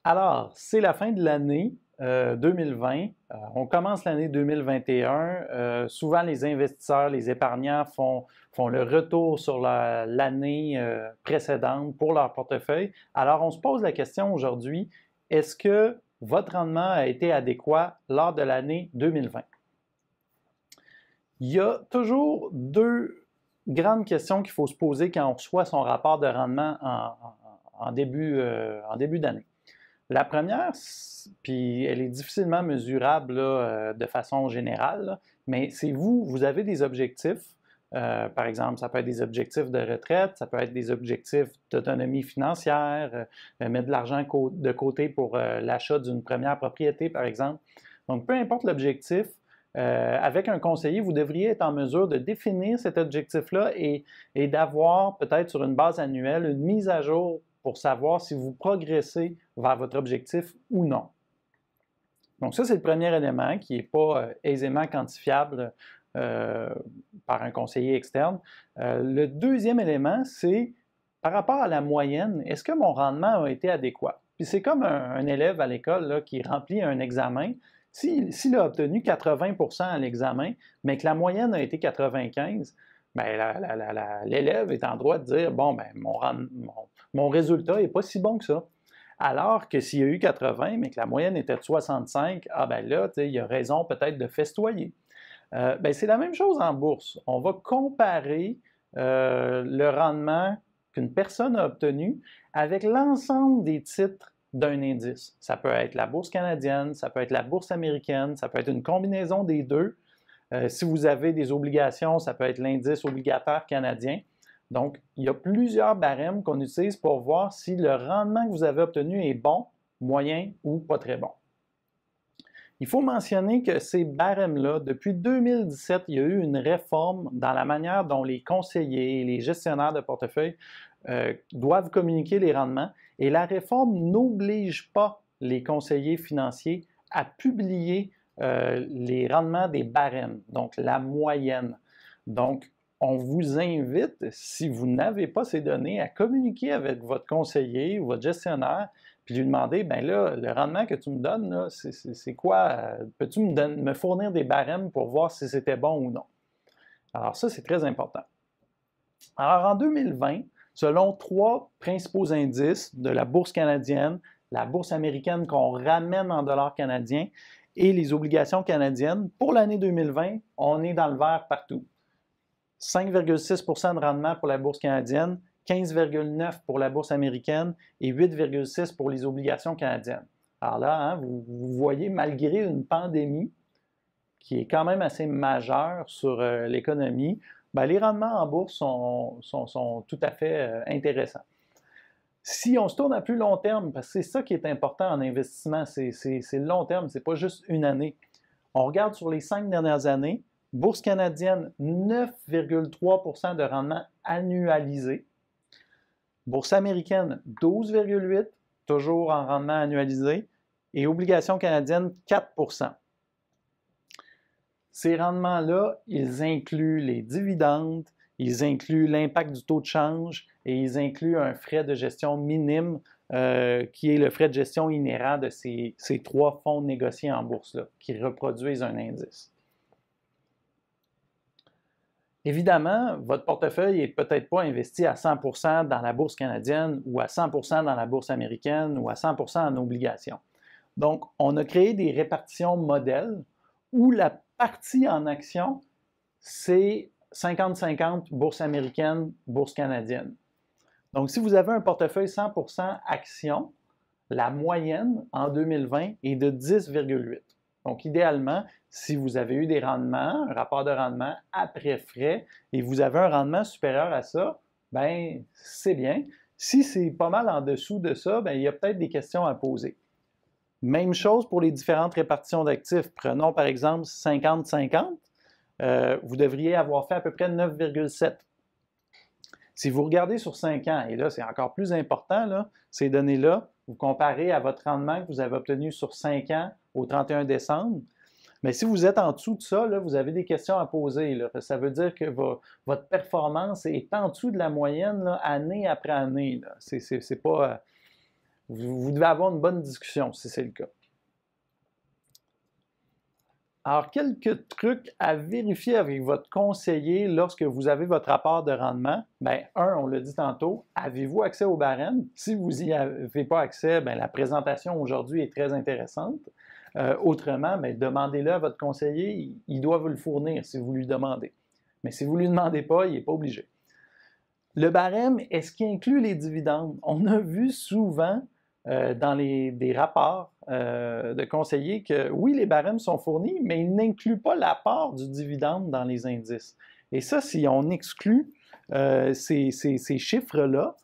Alors, c'est la fin de l'année 2020. On commence l'année 2021. Souvent, les investisseurs, les épargnants font le retour sur l'année précédente pour leur portefeuille. Alors, on se pose la question aujourd'hui, est-ce que votre rendement a été adéquat lors de l'année 2020? Il y a toujours deux grandes questions qu'il faut se poser quand on reçoit son rapport de rendement en début d'année. La première, puis elle est difficilement mesurable là, de façon générale, là, mais c'est vous avez des objectifs. Par exemple, ça peut être des objectifs de retraite, ça peut être des objectifs d'autonomie financière, mettre de l'argent de côté pour l'achat d'une première propriété, par exemple. Donc, peu importe l'objectif, avec un conseiller, vous devriez être en mesure de définir cet objectif-là et d'avoir peut-être sur une base annuelle une mise à jour pour savoir si vous progressez vers votre objectif ou non. Donc ça, c'est le premier élément qui n'est pas aisément quantifiable par un conseiller externe. Le deuxième élément, c'est par rapport à la moyenne, est-ce que mon rendement a été adéquat? Puis c'est comme un élève à l'école là, qui remplit un examen. S'il a obtenu 80% à l'examen, mais que la moyenne a été 95, l'élève est en droit de dire, bon, ben, mon résultat n'est pas si bon que ça. Alors que s'il y a eu 80, mais que la moyenne était de 65, ah ben là, il y a raison peut-être de festoyer. C'est la même chose en bourse. On va comparer le rendement qu'une personne a obtenu avec l'ensemble des titres d'un indice. Ça peut être la bourse canadienne, ça peut être la bourse américaine, ça peut être une combinaison des deux. Si vous avez des obligations, ça peut être l'indice obligataire canadien. Donc, il y a plusieurs barèmes qu'on utilise pour voir si le rendement que vous avez obtenu est bon, moyen ou pas très bon. Il faut mentionner que ces barèmes-là, depuis 2017, il y a eu une réforme dans la manière dont les conseillers et les gestionnaires de portefeuille doivent communiquer les rendements et la réforme n'oblige pas les conseillers financiers à publier les rendements des barèmes, donc la moyenne. Donc, on vous invite, si vous n'avez pas ces données, à communiquer avec votre conseiller ou votre gestionnaire, puis lui demander, bien là, le rendement que tu me donnes, c'est quoi? Peux-tu me fournir des barèmes pour voir si c'était bon ou non? Alors ça, c'est très important. Alors en 2020, selon trois principaux indices de la bourse canadienne, la bourse américaine qu'on ramène en dollars canadiens et les obligations canadiennes, pour l'année 2020, on est dans le vert partout. 5,6% de rendement pour la bourse canadienne, 15,9% pour la bourse américaine et 8,6% pour les obligations canadiennes. Alors là, hein, vous voyez, malgré une pandémie qui est quand même assez majeure sur l'économie, les rendements en bourse sont tout à fait intéressants. Si on se tourne à plus long terme, parce que c'est ça qui est important en investissement, c'est le long terme, c'est pas juste une année. On regarde sur les 5 dernières années, bourse canadienne, 9,3% de rendement annualisé. Bourse américaine, 12,8%, toujours en rendement annualisé. Et obligations canadiennes, 4%. Ces rendements-là, ils incluent les dividendes, ils incluent l'impact du taux de change et ils incluent un frais de gestion minime qui est le frais de gestion inhérent de ces trois fonds négociés en bourse-là, qui reproduisent un indice. Évidemment, votre portefeuille n'est peut-être pas investi à 100% dans la bourse canadienne ou à 100% dans la bourse américaine ou à 100% en obligations. Donc, on a créé des répartitions modèles où la partie en actions, c'est 50-50 bourse américaine, bourse canadienne. Donc, si vous avez un portefeuille 100% actions, la moyenne en 2020 est de 10,8. Donc, idéalement, si vous avez eu des rendements, un rapport de rendement après frais, et vous avez un rendement supérieur à ça, bien, c'est bien. Si c'est pas mal en dessous de ça, bien, il y a peut-être des questions à poser. Même chose pour les différentes répartitions d'actifs. Prenons par exemple 50-50. Vous devriez avoir fait à peu près 9,7. Si vous regardez sur 5 ans, et là c'est encore plus important, là, ces données-là, vous comparez à votre rendement que vous avez obtenu sur 5 ans au 31 décembre, mais si vous êtes en dessous de ça, là, vous avez des questions à poser. Là. Ça veut dire que votre performance est en dessous de la moyenne là, année après année. C'est pas... Vous devez avoir une bonne discussion si c'est le cas. Alors, quelques trucs à vérifier avec votre conseiller lorsque vous avez votre rapport de rendement. Bien, on l'a dit tantôt, avez-vous accès au barème? Si vous n'y avez pas accès, bien, la présentation aujourd'hui est très intéressante. Autrement, bien, demandez-le à votre conseiller, il doit vous le fournir si vous lui demandez. Mais si vous ne lui demandez pas, il n'est pas obligé. Le barème, est-ce qu'il inclut les dividendes? On a vu souvent dans des rapports de conseillers que oui, les barèmes sont fournis, mais ils n'incluent pas l'apport du dividende dans les indices. Et ça, si on exclut ces chiffres-là,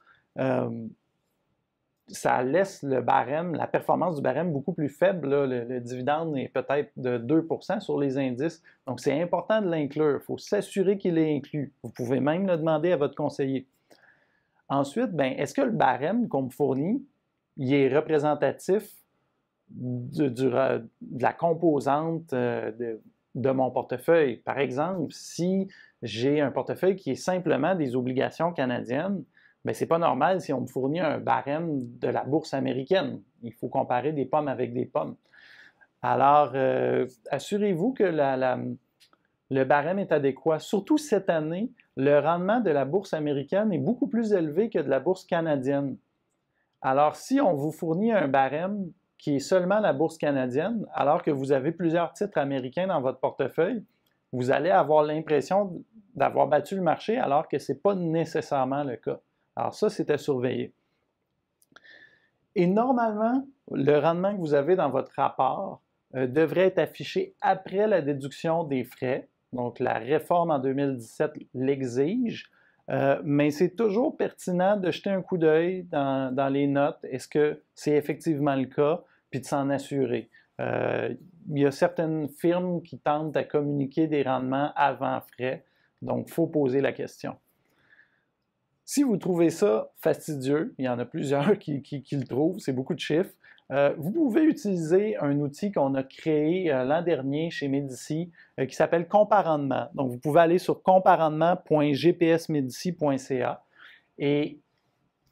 ça laisse le barème, la performance du barème beaucoup plus faible. Là. Le dividende est peut-être de 2% sur les indices. Donc, c'est important de l'inclure. Il faut s'assurer qu'il est inclus. Vous pouvez même le demander à votre conseiller. Ensuite, bien, est-ce que le barème qu'on me fournit, il est représentatif de la composante de mon portefeuille? Par exemple, si j'ai un portefeuille qui est simplement des obligations canadiennes, bien, ce n'est pas normal si on me fournit un barème de la bourse américaine. Il faut comparer des pommes avec des pommes. Alors, assurez-vous que le barème est adéquat. Surtout cette année, le rendement de la bourse américaine est beaucoup plus élevé que de la bourse canadienne. Alors, si on vous fournit un barème qui est seulement la bourse canadienne, alors que vous avez plusieurs titres américains dans votre portefeuille, vous allez avoir l'impression d'avoir battu le marché alors que ce n'est pas nécessairement le cas. Alors ça, c'est à surveiller. Et normalement, le rendement que vous avez dans votre rapport devrait être affiché après la déduction des frais. Donc, la réforme en 2017 l'exige. Mais c'est toujours pertinent de jeter un coup d'œil dans les notes. Est-ce que c'est effectivement le cas? Puis de s'en assurer. Il y a certaines firmes qui tentent à communiquer des rendements avant frais. Donc, il faut poser la question. Si vous trouvez ça fastidieux, il y en a plusieurs qui le trouvent, c'est beaucoup de chiffres, vous pouvez utiliser un outil qu'on a créé l'an dernier chez Medici qui s'appelle Comparendement. Donc, vous pouvez aller sur comparendement.gpsmedici.ca et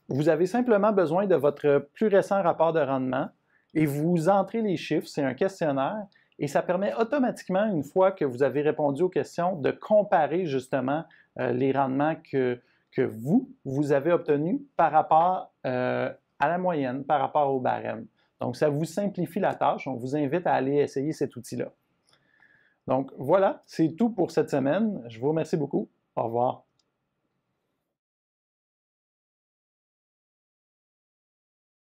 vous avez simplement besoin de votre plus récent rapport de rendement et vous entrez les chiffres, c'est un questionnaire et ça permet automatiquement, une fois que vous avez répondu aux questions, de comparer justement les rendements que vous avez obtenus par rapport à la moyenne, par rapport au barème. Donc, ça vous simplifie la tâche. On vous invite à aller essayer cet outil-là. Donc, voilà, c'est tout pour cette semaine. Je vous remercie beaucoup. Au revoir.